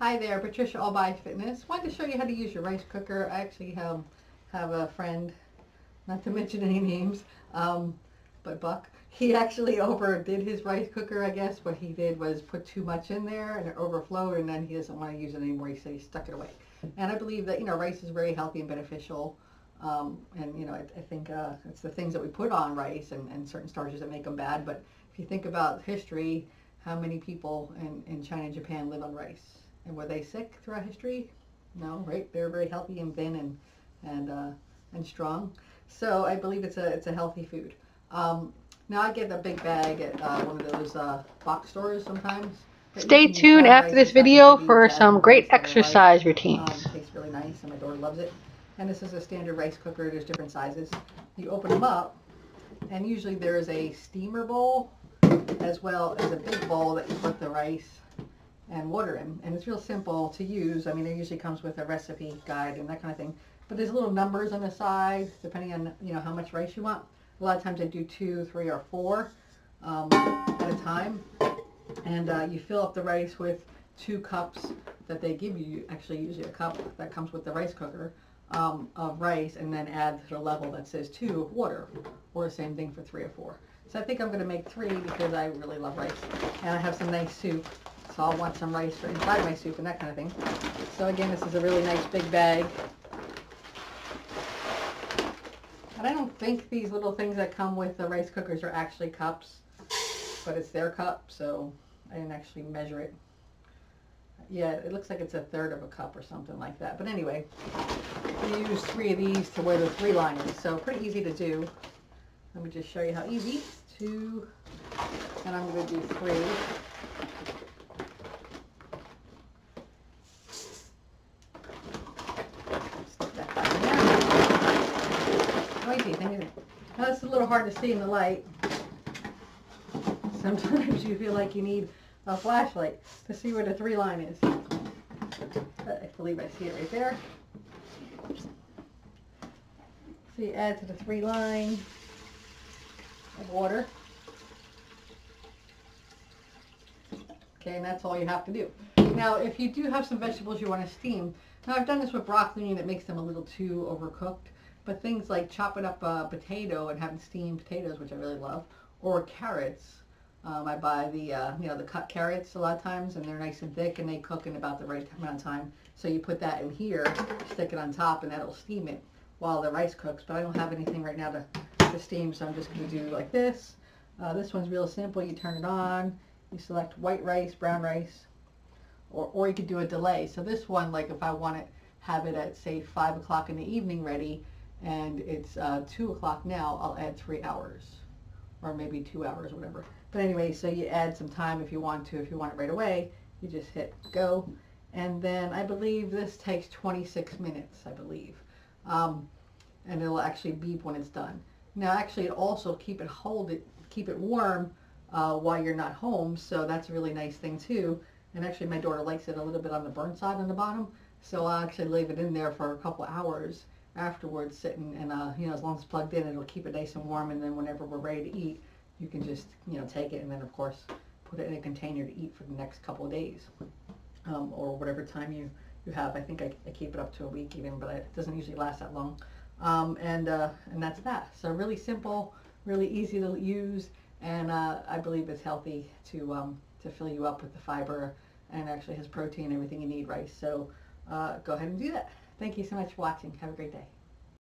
Hi there, Patricia All by Fitness. Wanted to show you how to use your rice cooker. I actually have a friend, not to mention any names, but Buck. He actually overdid his rice cooker, I guess. What he did was put too much in there and it overflowed, and then he doesn't want to use it anymore. He said he stuck it away. And I believe that, rice is very healthy and beneficial. And I think it's the things that we put on rice and certain starches that make them bad. But if you think about history, how many people in China and Japan live on rice? And were they sick throughout history? No, right? They're very healthy and thin and strong. So I believe it's a healthy food. Now I get a big bag at one of those box stores sometimes. Stay tuned after this video for some great exercise routines. Tastes really nice and my daughter loves it. And this is a standard rice cooker. There's different sizes. You open them up and usually there is a steamer bowl as well as a big bowl that you put the rice and water in, and it's real simple to use. I mean, it usually comes with a recipe guide and that kind of thing, but there's little numbers on the side depending on how much rice you want. A lot of times I do 2, 3, or 4 at a time, and you fill up the rice with 2 cups that they give you, actually usually a cup that comes with the rice cooker of rice, and then add to the level that says 2 of water, or the same thing for 3 or 4. So I think I'm going to make 3 because I really love rice, and I have some nice soup. So I'll want some rice for inside my soup and that kind of thing. So again, this is a really nice big bag. And I don't think these little things that come with the rice cookers are actually cups, but it's their cup, so I didn't actually measure it. Yeah, it looks like it's 1/3 of a cup or something like that. But anyway, you use 3 of these to where the 3 line is, so pretty easy to do. Let me just show you how easy. 2, and I'm going to do 3. Now it's a little hard to see in the light. Sometimes you feel like you need a flashlight to see where the 3 line is. But I believe I see it right there. So you add to the 3 line of water. Okay, and that's all you have to do. Now, if you do have some vegetables you want to steam, now I've done this with broccoli and it makes them a little too overcooked. But things like chopping up a potato and having steamed potatoes, which I really love, or carrots. I buy the cut carrots a lot of times, and they're nice and thick, and they cook in about the right amount of time. So you put that in here, stick it on top, and that'll steam it while the rice cooks. But I don't have anything right now to steam, so I'm just going to do like this. This one's real simple. You turn it on, you select white rice, brown rice, or you could do a delay. So this one, like if I want to have it at say 5 o'clock in the evening ready, and it's 2 o'clock now, I'll add 3 hours, or maybe 2 hours, whatever. But anyway, so you add some time if you want to. If you want it right away, you just hit go, and then I believe this takes 26 minutes, I believe, and it'll actually beep when it's done. Now, actually, it also keep it warm while you're not home, so that's a really nice thing too. And actually, my daughter likes it a little bit on the burnt side on the bottom, so I'll actually leave it in there for a couple hours afterwards, sitting, and as long as it's plugged in, it'll keep it nice and warm, and then whenever we're ready to eat, you can just take it and then of course put it in a container to eat for the next couple of days, or whatever time you have. I think I keep it up to a week even, but it doesn't usually last that long, and that's that. So really simple, really easy to use, and I believe it's healthy to fill you up with the fiber, and actually has protein and everything you need, rice. So go ahead and do that. Thank you so much for watching. Have a great day.